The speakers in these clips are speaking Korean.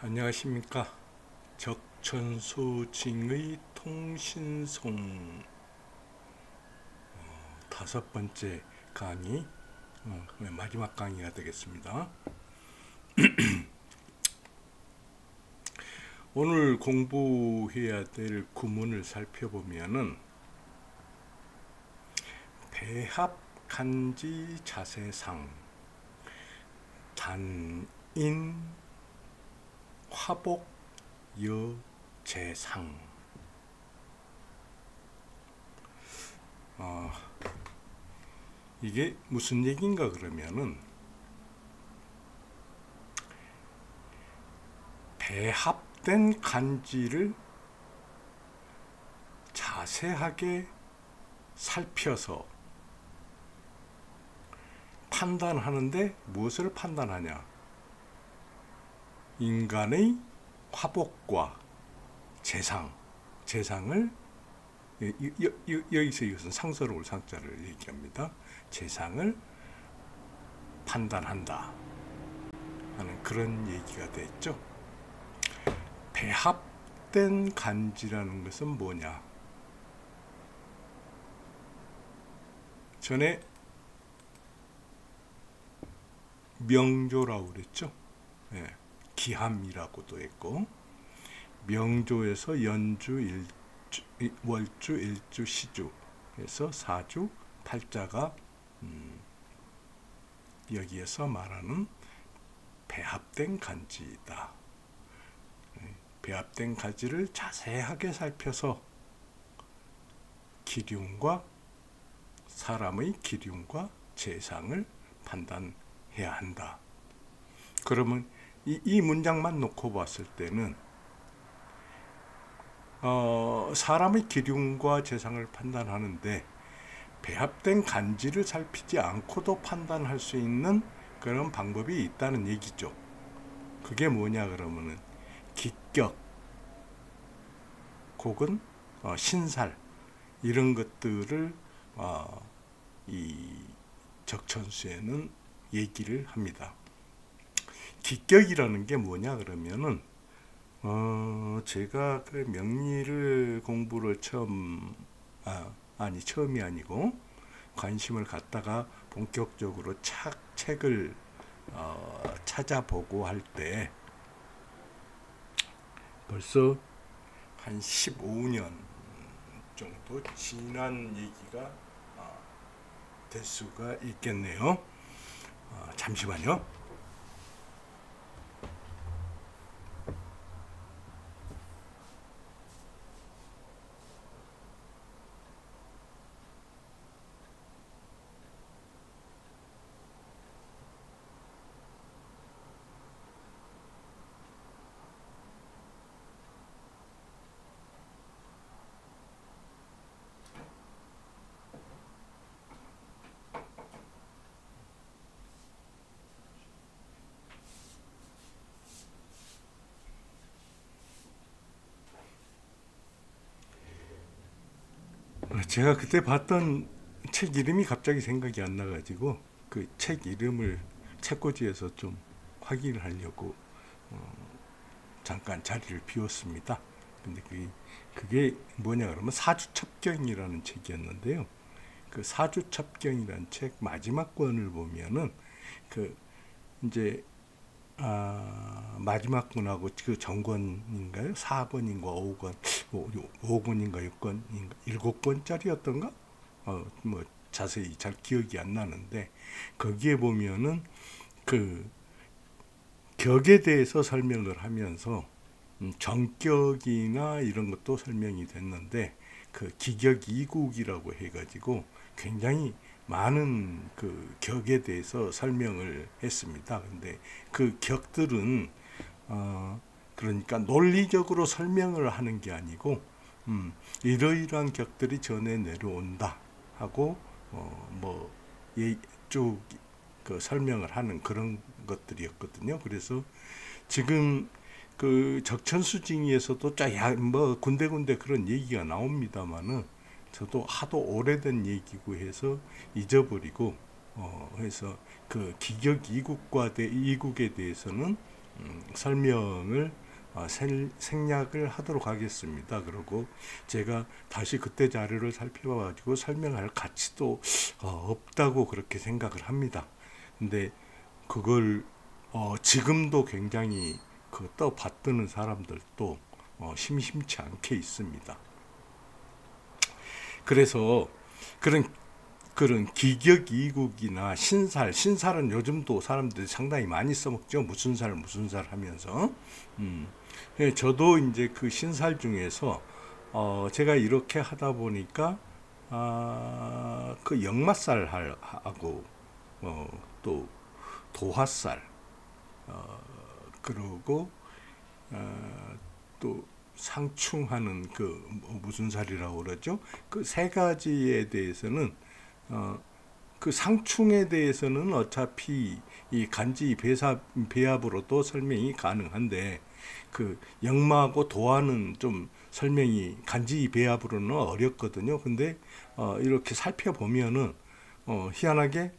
안녕하십니까. 적천수징의 통신송 다섯 번째 강의, 마지막 강의가 되겠습니다. 오늘 공부해야 될 구문을 살펴보면은 배합 간지 자세상 단인 화복 여재상. 이게 무슨 얘기인가 그러면은 배합된 간지를 자세하게 살펴서 판단하는데 무엇을 판단하냐? 인간의 화복과 재상을 여기서 이것은 상서로울 상자를 얘기합니다. 재상을 판단한다 하는 그런 얘기가 됐죠. 배합된 간지라는 것은 뭐냐? 전에 명조라고 그랬죠. 기함이라고도 했고, 명조에서 연주, 월주, 일주, 시주 해서 사주, 팔자가 여기에서 말하는 배합된 간지이다. 배합된 간지를 자세하게 살펴서 기륭과 사람의 기륭과 재상을 판단해야 한다. 그러면 이 문장만 놓고 봤을 때는 사람의 기륭과 재상을 판단하는데 배합된 간지를 살피지 않고도 판단할 수 있는 그런 방법이 있다는 얘기죠. 그게 뭐냐 그러면은 기격 혹은 신살 이런 것들을 이 적천수에는 얘기를 합니다. 기격이라는 게 뭐냐 그러면은 제가 그 명리를 공부를 처음이 아니고 관심을 갖다가 본격적으로 책을 찾아보고 할 때 벌써 한 15년 정도 지난 얘기가 될 수가 있겠네요. 잠시만요. 제가 그때 봤던 책 이름이 갑자기 생각이 안 나가지고 그 책 이름을 책꽂이에서 좀 확인을 하려고 잠깐 자리를 비웠습니다. 근데 그게 뭐냐 그러면 사주첩경이라는 책이었는데요. 그 사주첩경이라는 책 마지막 권을 보면은 그 이제 마지막 권하고 그 전권인가요? 4권인가 5권, 5권인가 6권인가 7권짜리였던가? 뭐 자세히 잘 기억이 안 나는데 거기에 보면은 그 격에 대해서 설명을 하면서 정격이나 이런 것도 설명이 됐는데 그 기격 이국이라고 해가지고 굉장히 많은 그 격에 대해서 설명을 했습니다. 근데 그 격들은 그러니까 논리적으로 설명을 하는 게 아니고 이러이러한 격들이 전해 내려온다 하고 쭉 그 설명을 하는 그런 것들이었거든요. 그래서 지금 그 적천수징이에서도 뭐 군데군데 그런 얘기가 나옵니다만은 저도 하도 오래된 얘기고 해서 잊어버리고 해서 그 기격 이국에 대해서는 설명을 생략을 하도록 하겠습니다. 그리고 제가 다시 그때 자료를 살펴봐가지고 설명할 가치도 없다고 그렇게 생각을 합니다. 근데 그걸 지금도 굉장히 그 떠받드는 사람들도 심심치 않게 있습니다. 그래서 그런 기격이국이나 신살은 요즘도 사람들이 상당히 많이 써먹죠. 무슨 살 하면서. 저도 이제 그 신살 중에서 제가 이렇게 하다 보니까 그 역마살 하고 또 도화살 그리고 또 상충하는 그 무슨 살이라고 그러죠? 그 세 가지에 대해서는 그 상충에 대해서는 어차피 이 간지 배합으로도 설명이 가능한데 그 역마하고 도화는 좀 설명이 간지 배합으로는 어렵거든요. 근데 이렇게 살펴보면은 희한하게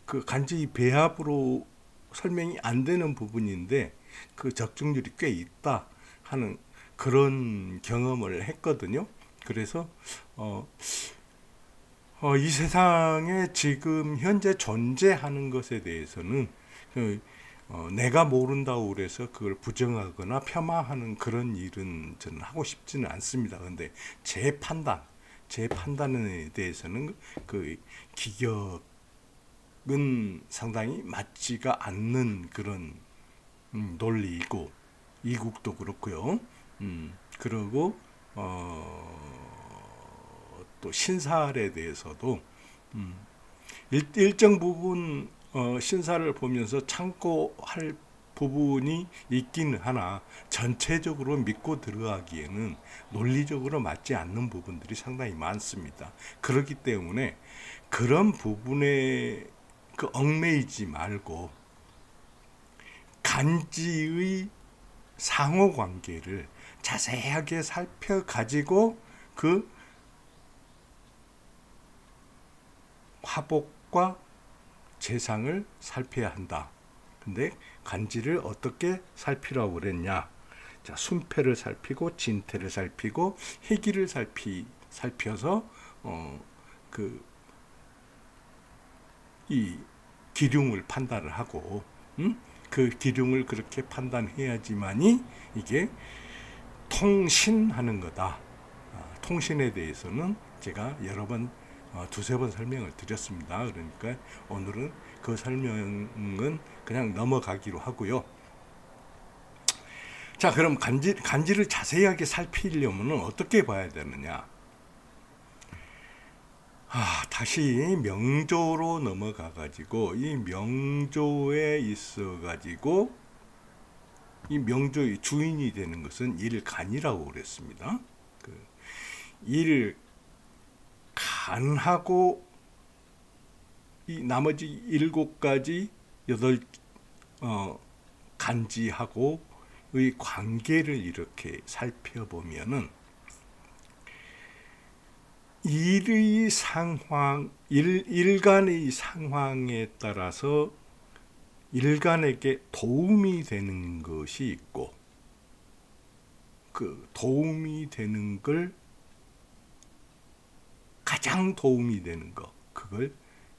그 간지 배합으로 설명이 안 되는 부분인데 그 적중률이 꽤 있다 하는 그런 경험을 했거든요. 그래서 이 세상에 지금 현재 존재하는 것에 대해서는 내가 모른다고 그래서 그걸 부정하거나 폄하하는 그런 일은 저는 하고 싶지는 않습니다. 근데 제 판단에 대해서는 그 기격은 상당히 맞지가 않는 그런 논리이고 이국도 그렇고요. 그리고 또 신살에 대해서도 일정 부분 신살을 보면서 참고할 부분이 있기는 하나 전체적으로 믿고 들어가기에는 논리적으로 맞지 않는 부분들이 상당히 많습니다. 그렇기 때문에 그런 부분에 그 얽매이지 말고 간지의 상호관계를 자세하게 살펴가지고 그 화복과 재상을 살펴야 한다. 근데 간지를 어떻게 살피라고 그랬냐? 자, 순패를 살피고 진태를 살피고 희기를 살펴서 이 기륭을 판단을 하고 그 기륭을 그렇게 판단해야지만이 이게 통신하는 거다. 통신에 대해서는 제가 여러 번 두세 번 설명을 드렸습니다. 그러니까 오늘은 그 설명은 그냥 넘어가기로 하고요. 자, 그럼 간지를 자세하게 살피려면 어떻게 봐야 되느냐? 다시 명조로 넘어가 가지고 이 명조에 있어 가지고 이 명조의 주인이 되는 것은 일간이라고 그랬습니다. 일간하고 이 나머지 7가지 8 간지하고의 관계를 이렇게 살펴보면은 일간의 상황에 따라서 일간에게 도움이 되는 것이 있고 그 도움이 되는 걸 가장 도움이 되는 것 그걸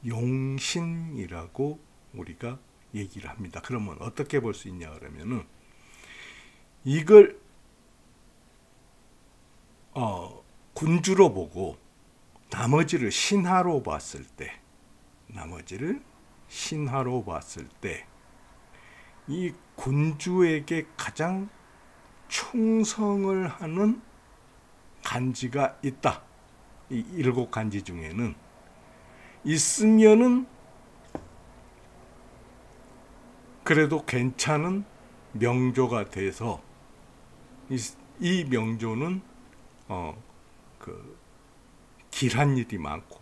용신이라고 우리가 얘기를 합니다. 그러면 어떻게 볼 수 있냐 그러면은 이걸 군주로 보고 나머지를 신하로 봤을 때 이 군주에게 가장 충성을 하는 간지가 있다. 이 7간지 중에는 있으면은 그래도 괜찮은 명조가 돼서 이 명조는 길한 일이 많고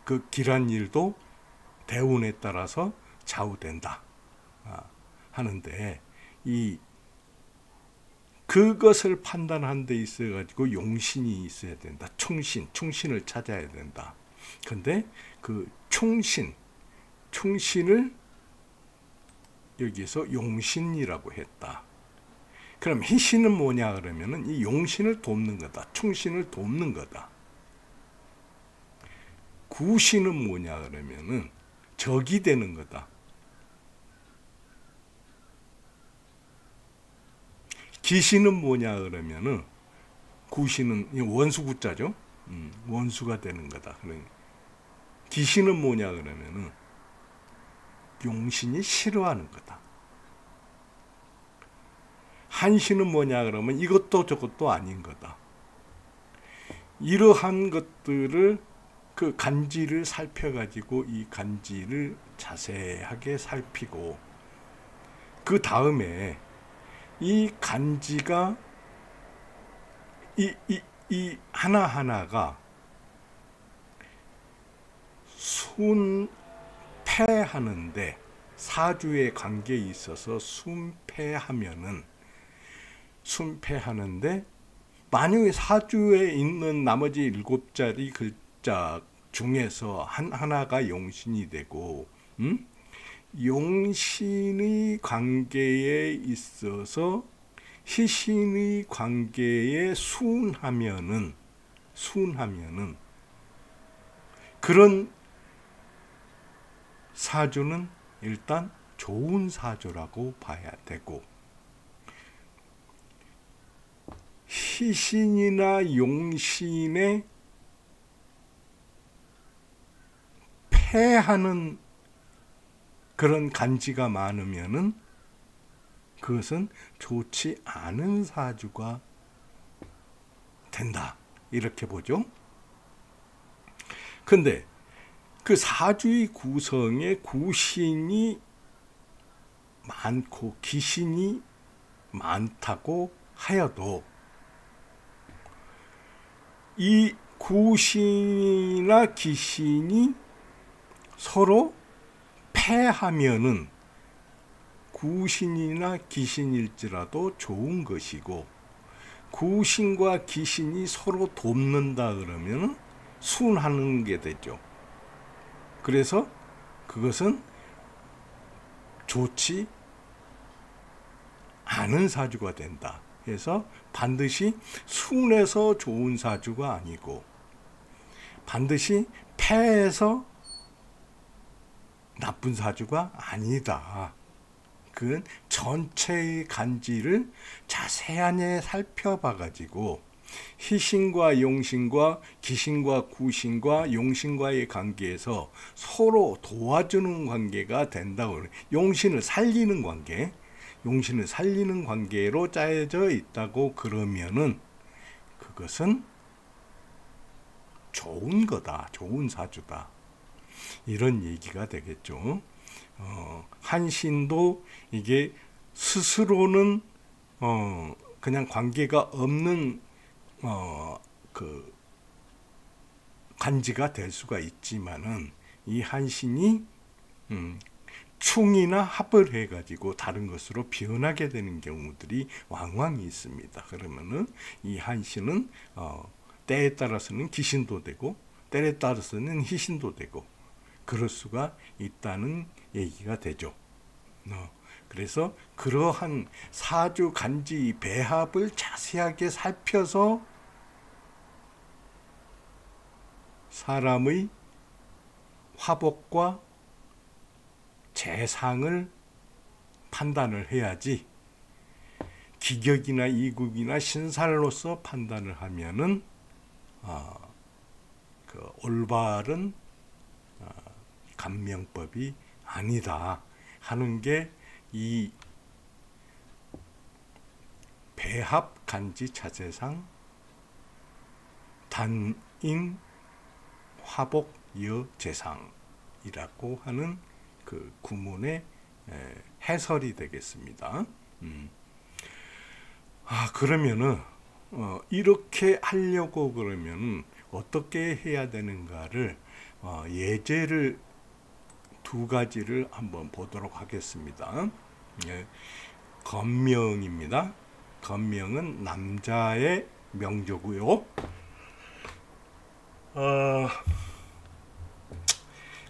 그 길한 일도 대운에 따라서 좌우된다 하는데 그것을 판단한 데 있어 가지고 용신이 있어야 된다. 충신을 찾아야 된다. 근데 그 충신을 여기서 용신이라고 했다. 그럼 희신은 뭐냐 그러면은 이 용신을 돕는 거다. 충신을 돕는 거다. 구신은 뭐냐 그러면은 적이 되는 거다. 기신은 뭐냐 그러면은 구신은 원수 구자죠. 원수가 되는 거다. 기신은 뭐냐 그러면은 용신이 싫어하는 거다. 한신은 뭐냐 그러면 이것도 저것도 아닌 거다. 이러한 것들을 그 간지를 살펴가지고 이 간지를 자세하게 살피고 그 다음에 이 간지가 이 하나하나가 순패하는데 사주의 관계에 있어서 순패하는데 만약에 사주에 있는 나머지 7자리 글자 중에서 하나가 용신이 되고 용신의 관계에 있어서 희신의 관계에 순하면은 그런 사주는 일단 좋은 사주라고 봐야 되고, 희신이나 용신에 패하는 그런 간지가 많으면은 그것은 좋지 않은 사주가 된다. 이렇게 보죠. 근데 그 사주의 구성에 구신이 많고 기신이 많다고 하여도 이 구신이나 기신이 서로 패하면은 구신이나 기신일지라도 좋은 것이고, 구신과 기신이 서로 돕는다 그러면 순하는 게 되죠. 그래서 그것은 좋지 않은 사주가 된다. 그래서 반드시 순해서 좋은 사주가 아니고 반드시 패해서 나쁜 사주가 아니다. 그건 전체의 간지를 자세하게 살펴봐 가지고 희신과 용신과 기신과 구신과 용신과의 관계에서 서로 도와주는 관계가 된다고. 용신을 살리는 관계로 짜여져 있다고 그러면은 그것은 좋은 거다. 좋은 사주다. 이런 얘기가 되겠죠. 한신도 이게 스스로는 그냥 관계가 없는 그 간지가 될 수가 있지만은 이 한신이 충이나 합을 해가지고 다른 것으로 변하게 되는 경우들이 왕왕 있습니다. 그러면은 이 한신은 때에 따라서는 기신도 되고 때에 따라서는 희신도 되고 그럴 수가 있다는 얘기가 되죠. 그래서 그러한 사주 간지 배합을 자세하게 살펴서 사람의 화복과 재상을 판단을 해야지, 기격이나 이국이나 신살로서 판단을 하면은 그 올바른 감명법이 아니다 하는 게 이 배합 간지 자재상 단인 화복 여재상이라고 하는 그 구문의 해설이 되겠습니다. 그러면은 이렇게 하려고 그러면 어떻게 해야 되는가를 예제를 2가지를 한번 보도록 하겠습니다. 건명입니다. 건명은 남자의 명조고요.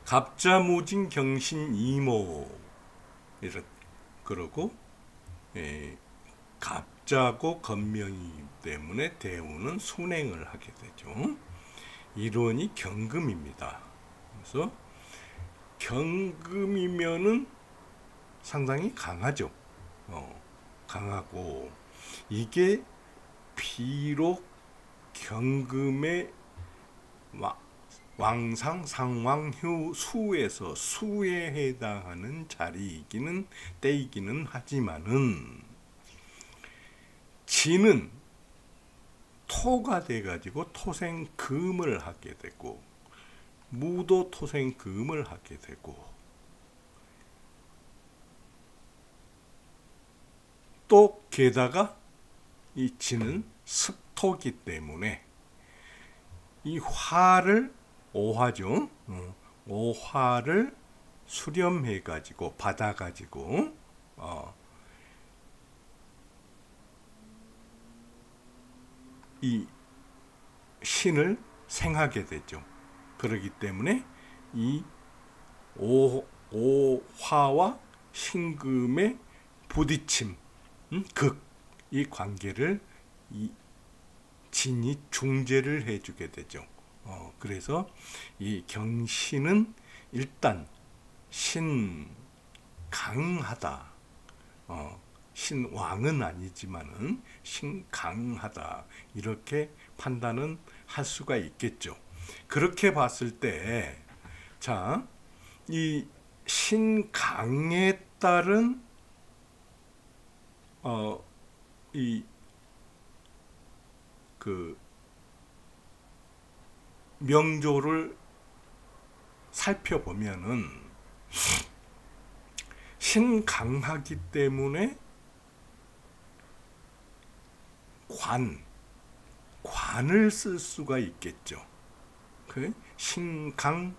갑자무진 경신 이모 그러고 갑자고 건명이기 때문에 대우는 순행을 하게 되죠. 이론이 경금입니다. 그래서 경금이면은 상당히 강하죠. 강하고, 이게 비록 경금의 왕상, 상왕, 수에서 수에 해당하는 자리이기는 때이기는 하지만은 진은 토가 돼가지고 토생금을 하게 되고, 무도 토생금을 하게 되고, 또 게다가 이 진은 습토기 때문에 이 화를, 오화죠, 오화를 수렴해 가지고 받아 가지고 이 신을 생하게 되죠. 그렇기 때문에 이 오화와 신금의 부딪힘, 이 관계를 이 진이 중재를 해주게 되죠. 그래서 이 경신은 일단 신강하다, 신왕은 아니지만은 신강하다, 이렇게 판단은 할 수가 있겠죠. 그렇게 봤을 때, 자, 이 신강에 따른 명조를 살펴보면은 신강하기 때문에 관을 쓸 수가 있겠죠. 신강용관,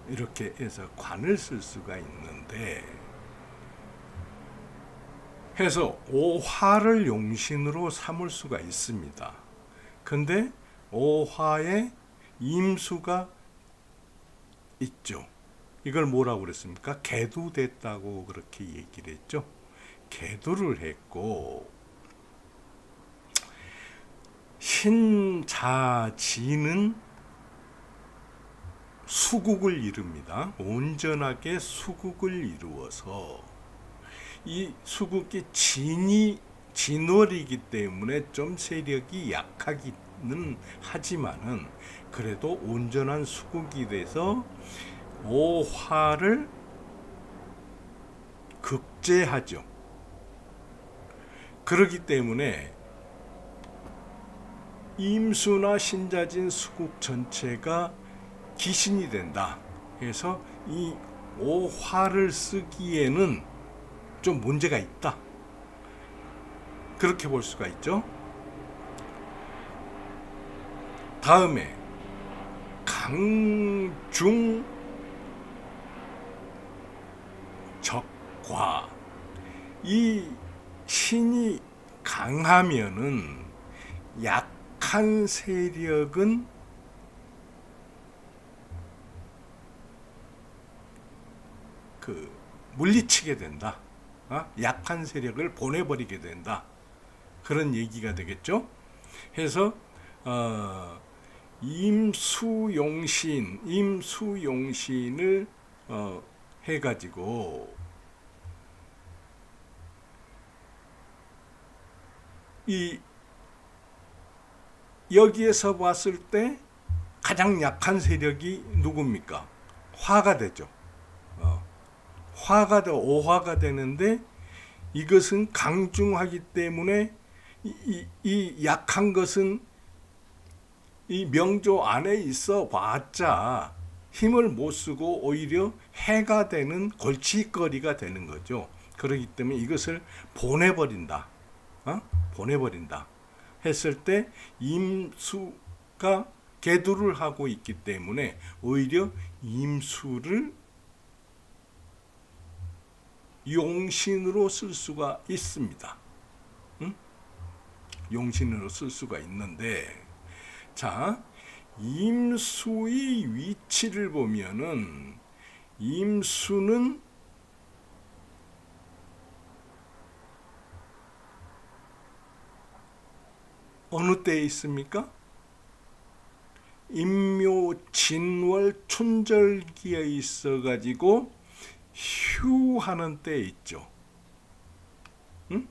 이렇게 해서 관을 쓸 수가 있는데, 해서 오화를 용신으로 삼을 수가 있습니다. 근데 오화에 임수가 있죠. 이걸 뭐라고 그랬습니까? 개두됐다고 그렇게 얘기를 했죠. 개두를 했고, 신자지는 수국을 이룹니다. 온전하게 수국을 이루어서, 이 수국이 진월이기 때문에 좀 세력이 약하기는 하지만은 그래도 온전한 수국이 돼서 오화를 극제하죠. 그렇기 때문에 임수나 신자진 수국 전체가 기신이 된다 해서 이 오화를 쓰기에는 좀 문제가 있다, 그렇게 볼 수가 있죠. 다음에 강중 적과, 이 신이 강하면은 약한 세력은 물리치게 된다, 약한 세력을 보내버리게 된다, 그런 얘기가 되겠죠. 해서 임수용신을 해가지고 여기에서 봤을 때 가장 약한 세력이 누굽니까? 화가 되죠. 오화가 되는데, 이것은 강중하기 때문에 이 약한 것은 이 명조 안에 있어 봤자 힘을 못 쓰고 오히려 해가 되는 골칫거리가 되는 거죠. 그렇기 때문에 이것을 보내버린다 했을 때 임수가 개두를 하고 있기 때문에 오히려 임수를 용신으로 쓸 수가 있습니다. 용신으로 쓸 수가 있는데, 자, 임수의 위치를 보면은 임수는 어느 때에 있습니까? 임묘 진월 춘절기에 있어가지고 휴하는 때에 있죠. 응?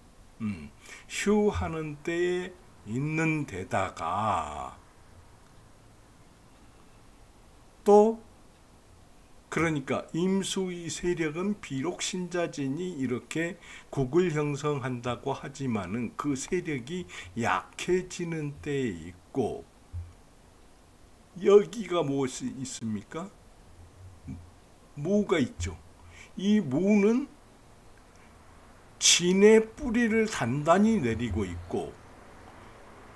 휴하는 때에 있는 데다가 또 그러니까 임수의 세력은 비록 신자진이 이렇게 국을 형성한다고 하지만은 그 세력이 약해지는 때에 있고, 여기가 무엇이 있습니까? 무가 있죠. 이 무는 진의 뿌리를 단단히 내리고 있고,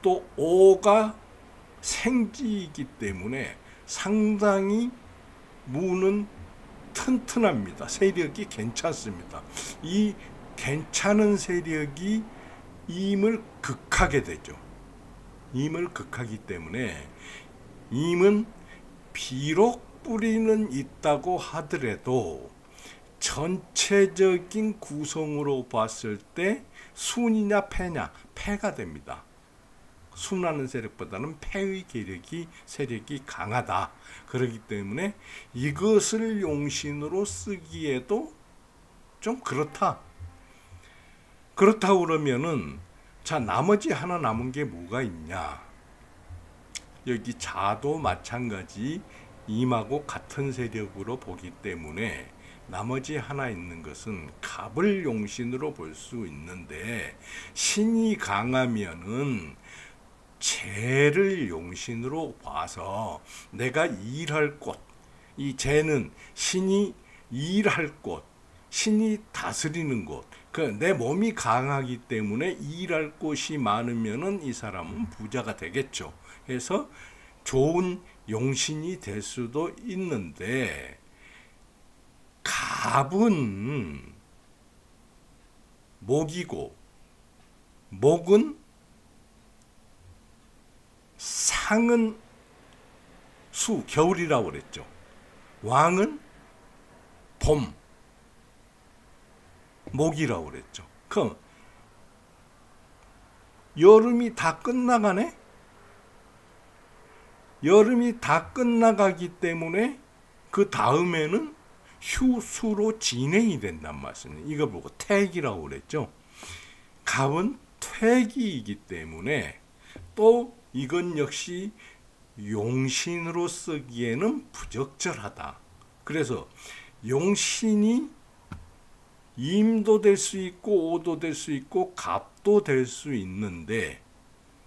또 오가 생지이기 때문에 상당히 무는 튼튼합니다. 세력이 괜찮습니다. 이 괜찮은 세력이 임을 극하게 되죠. 임을 극하기 때문에 임은 비록 뿌리는 있다고 하더라도 전체적인 구성으로 봤을 때 순이냐 패냐, 패가 됩니다. 순하는 세력보다는 패의 세력이 강하다. 그렇기 때문에 이것을 용신으로 쓰기에도 좀 그렇다. 그렇다고 그러면은 자, 나머지 하나 남은 게 뭐가 있냐? 여기 자도 마찬가지 임하고 같은 세력으로 보기 때문에 나머지 하나 있는 것은 갑을 용신으로 볼 수 있는데, 신이 강하면은 재를 용신으로 봐서 내가 일할 곳, 이 재는 신이 일할 곳, 신이 다스리는 곳, 내 몸이 강하기 때문에 일할 곳이 많으면은 이 사람은 부자가 되겠죠. 그래서 좋은 용신이 될 수도 있는데, 갑은 목이고, 목은 상은 수, 겨울이라고 그랬죠. 왕은 봄, 목이라고 그랬죠. 그럼 여름이 다 끝나가네? 여름이 다 끝나가기 때문에 그 다음에는 휴수로 진행이 된단 말씀입니다. 이거 보고 퇴기라고 그랬죠. 갑은 퇴기이기 때문에 또 이건 역시 용신으로 쓰기에는 부적절하다. 그래서 용신이 임도 될 수 있고 오도 될 수 있고 갑도 될 수 있는데,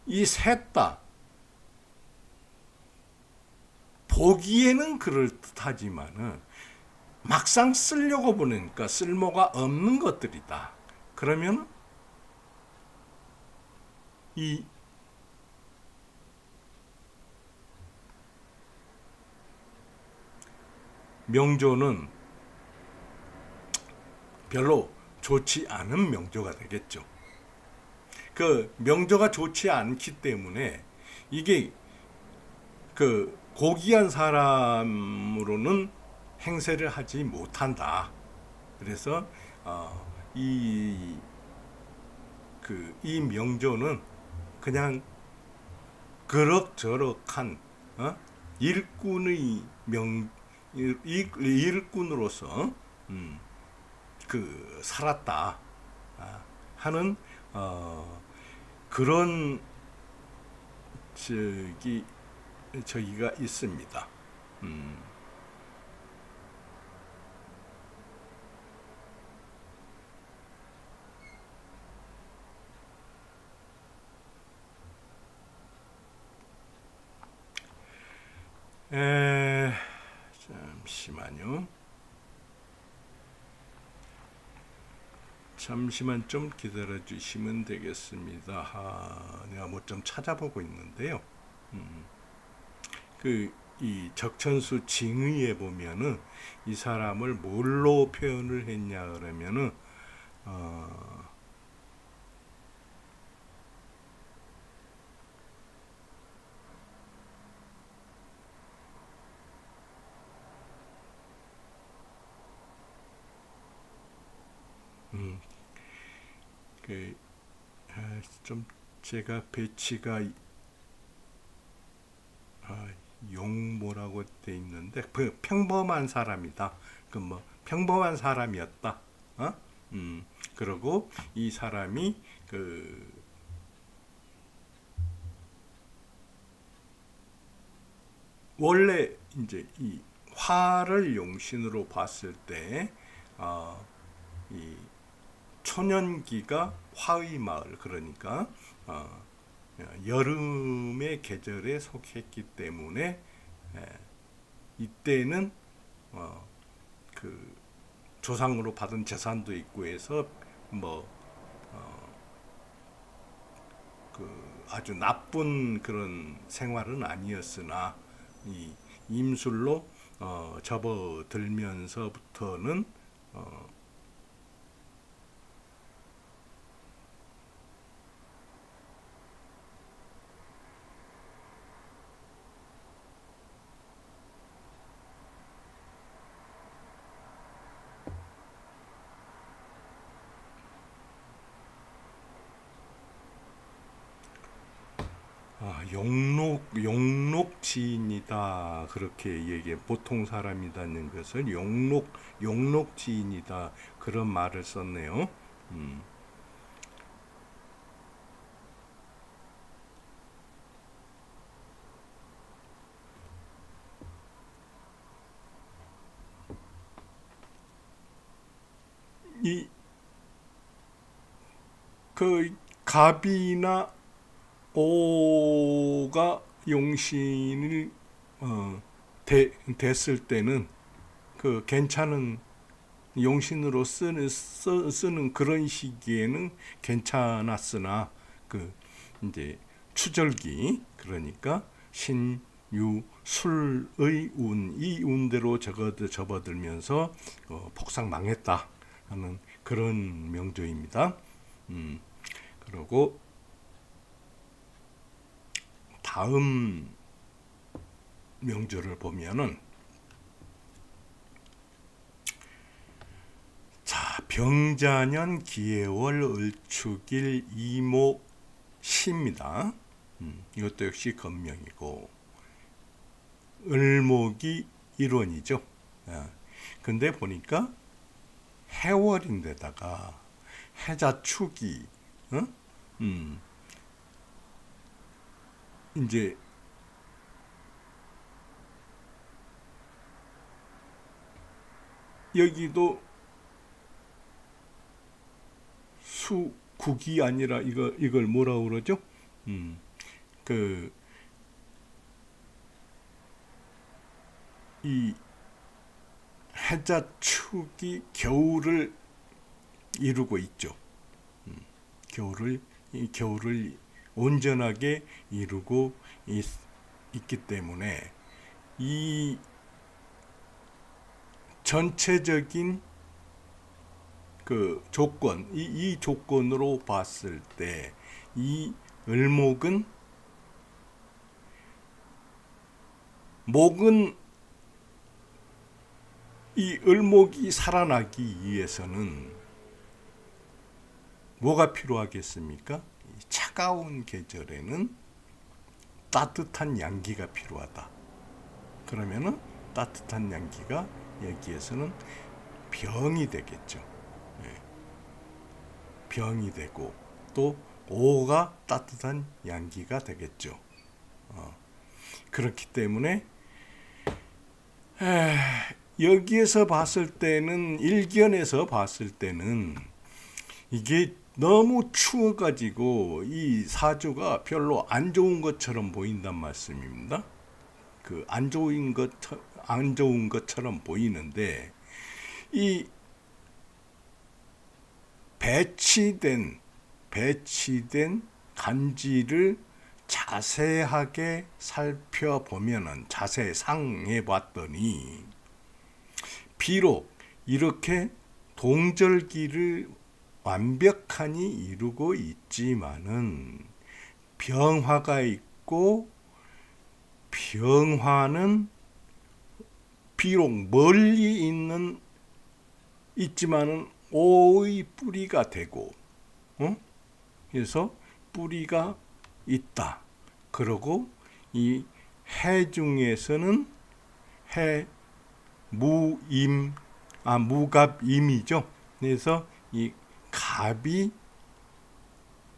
이 셋 다 보기에는 그럴듯하지만은 막상 쓰려고 보니까 쓸모가 없는 것들이다. 그러면 이 명조는 별로 좋지 않은 명조가 되겠죠. 그 명조가 좋지 않기 때문에 이게 그 고귀한 사람으로는 행세를 하지 못한다. 그래서 이 명조는 그냥 그럭저럭한 일꾼의 일꾼으로서 살았다 하는 그런 저기가 있습니다. 잠시만요. 잠시만 좀 기다려 주시면 되겠습니다. 내가 뭐 좀 찾아보고 있는데요. 이 적천수 징의에 보면은 이 사람을 뭘로 표현을 했냐 그러면은 좀 제가 배치가 용모라고 돼 있는데 평범한 사람이다. 그 뭐 평범한 사람이었다. 그리고 이 사람이 원래 이제 이 화를 용신으로 봤을 때 이 초년기가 화의 마을, 그러니까 여름의 계절에 속했기 때문에 이때는 그 조상으로 받은 재산도 있고 해서 뭐 아주 나쁜 그런 생활은 아니었으나 이 임술로 접어들면서부터는 용록지인이다, 그렇게 얘기해. 보통 사람이라는 것을 용록지인이다, 그런 말을 썼네요. 그 갑이나 오가 용신을 됐을 때는 그 괜찮은 용신으로 쓰는 그런 시기에는 괜찮았으나 그 이제 추절기, 그러니까 신유술의 운, 이 운대로 접어들면서 폭삭 망했다 하는 그런 명조입니다. 그리고 다음 명조를 보면은, 자, 병자년 기해월 을축일 이목시입니다. 이것도 역시 건명이고 을목이 일원이죠. 근데 보니까 해월인데다가 해자축이 이제 여기도 수국이 아니라 이걸 뭐라고 그러죠? 이 해자축이 겨울을 이루고 있죠. 겨울을 온전하게 이루고 있기 때문에 이 전체적인 그 조건, 이 조건으로 봤을 때 이 을목은, 이 을목이 살아나기 위해서는 뭐가 필요하겠습니까? 차가운 계절에는 따뜻한 양기가 필요하다. 그러면은 따뜻한 양기가 여기에서는 병이 되겠죠. 병이 되고 또 오가 따뜻한 양기가 되겠죠. 그렇기 때문에 여기에서 봤을 때는, 일견에서 봤을 때는 이게 너무 추워가지고 이 사주가 별로 안 좋은 것처럼 보인단 말씀입니다. 그 안 좋은 것처럼 보이는데, 이 배치된 간지를 자세하게 살펴보면은, 자세상해 봤더니 비록 이렇게 동절기를 완벽하니 이루고 있지만은 병화가 있고, 병화는 비록 멀리 있지만은 오의 뿌리가 되고, 그래서 뿌리가 있다. 그리고 이 해 중에서는 해 무임, 무갑임이죠. 그래서 이 갑이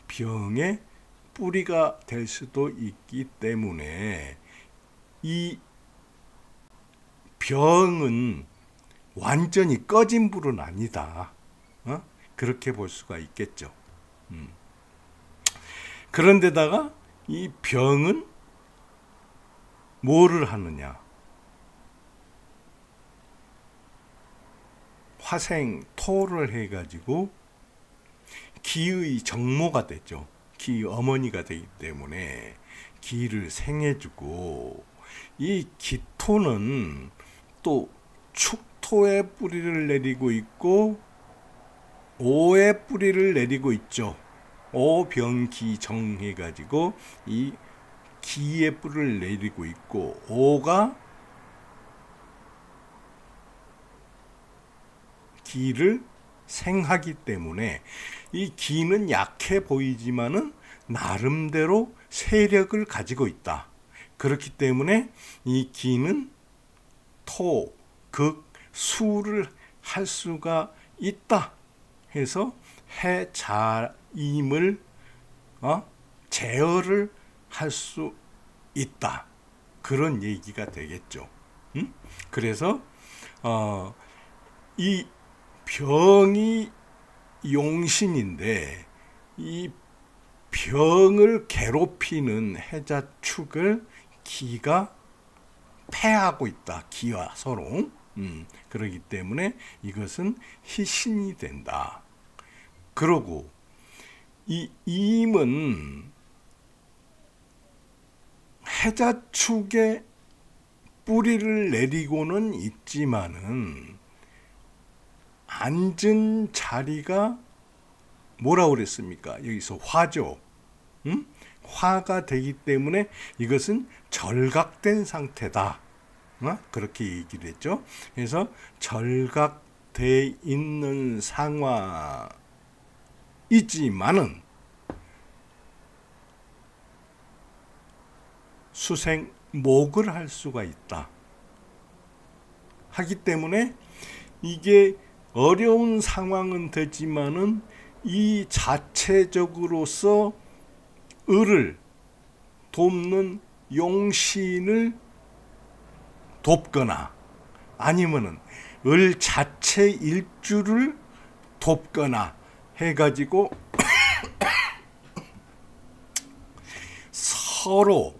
병의 뿌리가 될 수도 있기 때문에 이 병은 완전히 꺼진 불은 아니다. 그렇게 볼 수가 있겠죠. 그런데다가 이 병은 뭐를 하느냐? 화생, 토를 해가지고 기의 정모가 되죠. 기 어머니가 되기 때문에 기를 생해주고, 이 기토는 또 축토의 뿌리를 내리고 있고 오의 뿌리를 내리고 있죠. 오병기정 해가지고 이 기의 뿌리를 내리고 있고, 오가 기를 생하기 때문에 이 기는 약해 보이지만은 나름대로 세력을 가지고 있다. 그렇기 때문에 이 기는 토, 극, 수를 할 수가 있다 해서 해자임을 제어를 할 수 있다. 그런 얘기가 되겠죠. 그래서 이 병이 용신인데 이 병을 괴롭히는 해자축을 기가 패하고 있다. 기와 서로. 그렇기 때문에 이것은 희신이 된다. 그러고 이 임은 해자축에 뿌리를 내리고는 있지만은 앉은 자리가 뭐라고 그랬습니까? 여기서 화죠. 화가 되기 때문에 이것은 절각된 상태다. 그렇게 얘기를 했죠. 그래서 절각돼 있는 상황이지만은 수생목을 할 수가 있다. 하기 때문에 이게 어려운 상황은 되지만은 이 자체적으로서 을을 돕는 용신을 돕거나 아니면은 을 자체 일주를 돕거나 해가지고 서로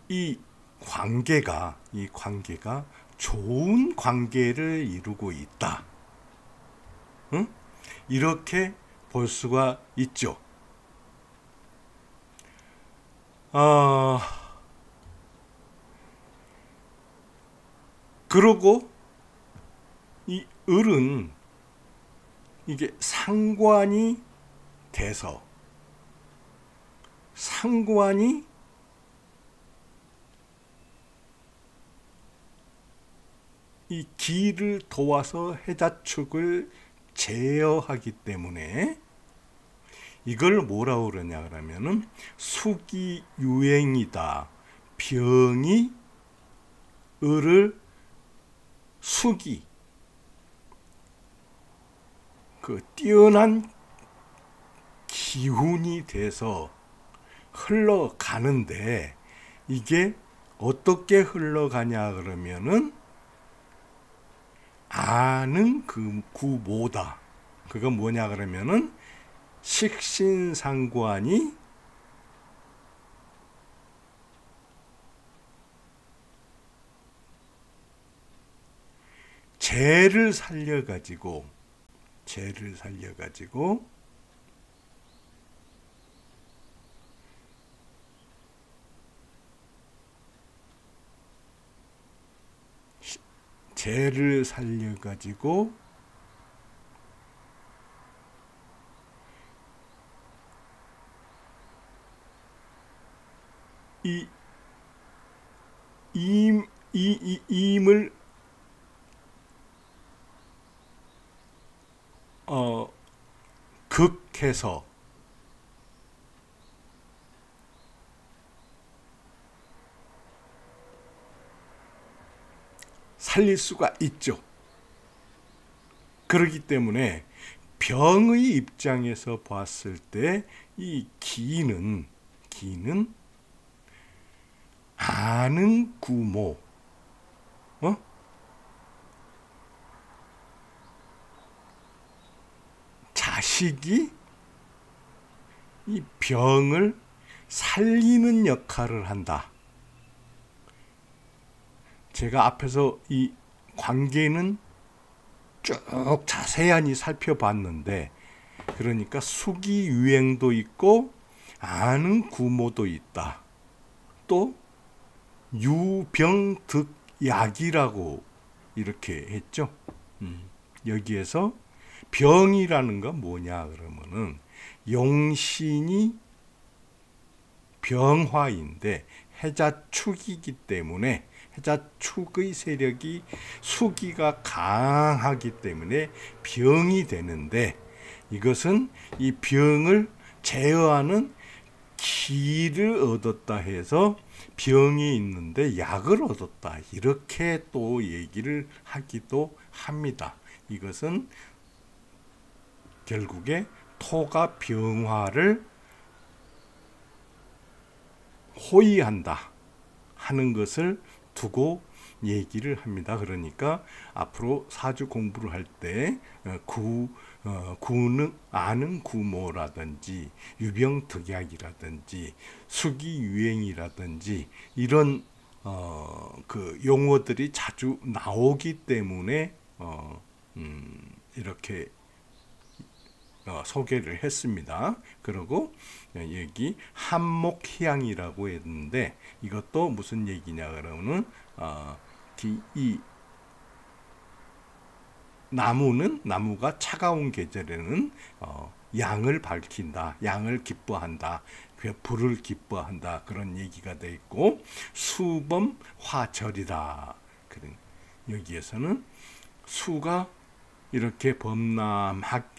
이 관계가 좋은 관계를 이루고 있다. 이렇게 볼 수가 있죠. 그러고 이 을은 이게 상관이 돼서 상관이 이 기를 도와서 해자축을 제어하기 때문에 이걸 뭐라고 그러냐 그러면은 수기유행이다. 병이 을을 수기, 그 뛰어난 기운이 돼서 흘러가는데 이게 어떻게 흘러가냐 그러면은 아는 그 구모다. 그건 뭐냐 그러면은 식신상관이 재를 살려가지고 이 임을 극해서 살릴 수가 있죠. 그렇기 때문에 병의 입장에서 봤을 때 이 기는 아는 구모, 자식이 이 병을 살리는 역할을 한다. 제가 앞에서 이 관계는 쭉 자세히 살펴봤는데, 그러니까 수기유행도 있고 아는 구모도 있다. 또 유병득약이라고 이렇게 했죠. 여기에서 병이라는 건 뭐냐 그러면은 용신이 병화인데 해자축이기 때문에 해자축의 세력이 수기가 강하기 때문에 병이 되는데, 이것은 이 병을 제어하는 기를 얻었다 해서 병이 있는데 약을 얻었다, 이렇게 또 얘기를 하기도 합니다. 이것은 결국에 토가 병화를 호위한다 하는 것을 두고 얘기를 합니다. 그러니까 앞으로 사주 공부를 할 때 구는 아는 구모라든지 유병득약이라든지 수기유행이라든지 이런 그 용어들이 자주 나오기 때문에 이렇게 소개를 했습니다. 그리고 여기 한목희양이라고 했는데, 이것도 무슨 얘기냐 그러면은 이 나무가 차가운 계절에는 양을 밝힌다, 양을 기뻐한다, 불을 기뻐한다, 그런 얘기가 돼 있고, 수범 화절이다. 여기에서는 수가 이렇게 범람해서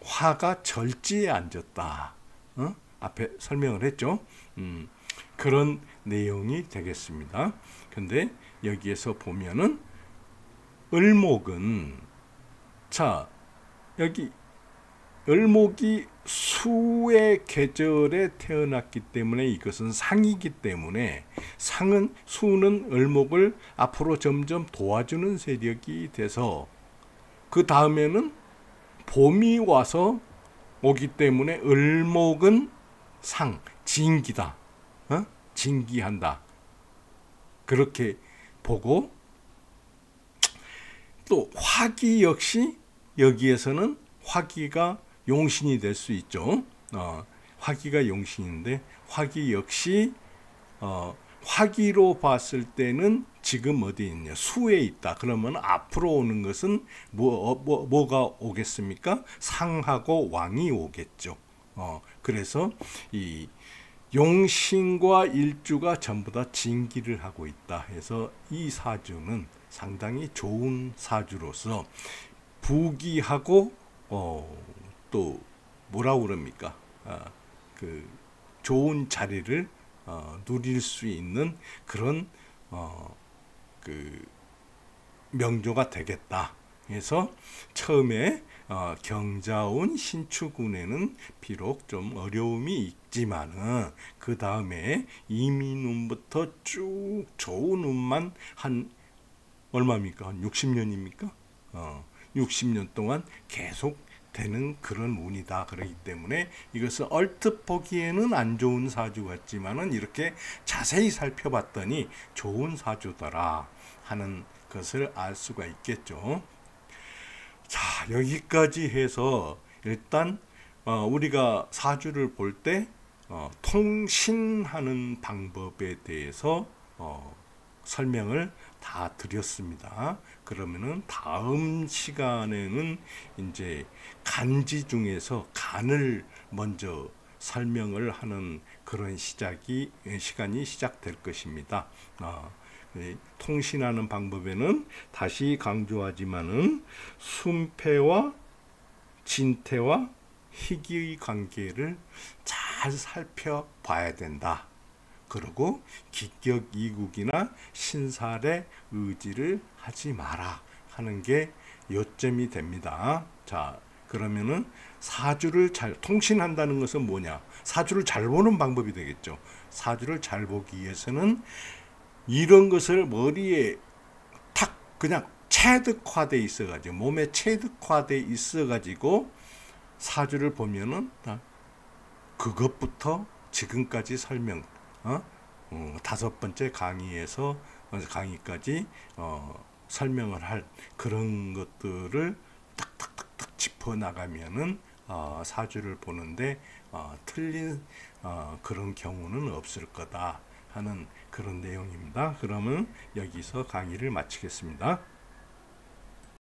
화가 절지에 앉았다. 앞에 설명을 했죠. 그런 내용이 되겠습니다. 근데 여기에서 보면은 을목은, 자, 여기 을목이 수의 계절에 태어났기 때문에 이것은 상이기 때문에 수는 을목을 앞으로 점점 도와주는 세력이 돼서, 그 다음에는 봄이 와서 오기 때문에 을목은 진기다, 진기한다, 그렇게 보고, 또 화기 역시 여기에서는 화기가 용신이 될 수 있죠. 화기가 용신인데, 화기 역시 화기로 봤을 때는 지금 어디 있냐, 수에 있다. 그러면 앞으로 오는 것은 뭐가 오겠습니까? 상하고 왕이 오겠죠. 그래서 이 용신과 일주가 전부 다 진기를 하고 있다 해서 이 사주는 상당히 좋은 사주로서 부귀하고 또 뭐라고 그럽니까? 그 좋은 자리를 누릴 수 있는 그런 그 명조가 되겠다 해서, 처음에 경자운 신축운에는 비록 좀 어려움이 있지만은 그 다음에 이민운부터 쭉 좋은 운만 한 얼마입니까? 한 60년입니까? 60년 동안 계속 되는 그런 운이다. 그렇기 때문에 이것을 얼뜻 보기에는 안 좋은 사주 같지만은 이렇게 자세히 살펴봤더니 좋은 사주더라 하는 것을 알 수가 있겠죠. 자, 여기까지 해서 일단 우리가 사주를 볼 때 통신하는 방법에 대해서 설명을 다 드렸습니다. 그러면은 다음 시간에는 이제 간지 중에서 간을 먼저 설명을 하는 그런 시간이 시작될 것입니다. 통신하는 방법에는 다시 강조하지만은 순패와 진태와 희귀의 관계를 잘 살펴봐야 된다. 그리고 기격이국이나 신살의 의지를 하지 마라 하는 게 요점이 됩니다. 자, 그러면은 사주를 잘 통신한다는 것은 뭐냐? 사주를 잘 보는 방법이 되겠죠. 사주를 잘 보기 위해서는 이런 것을 머리에 탁 그냥 체득화돼 있어가지고 몸에 체득화돼 있어가지고 사주를 보면은 그것부터 지금까지 설명, 다섯 번째 강의까지 설명을 할 그런 것들을 탁탁탁탁 짚어 나가면은 사주를 보는데 틀린 그런 경우는 없을 거다 하는 그런 내용입니다. 그러면 여기서 강의를 마치겠습니다.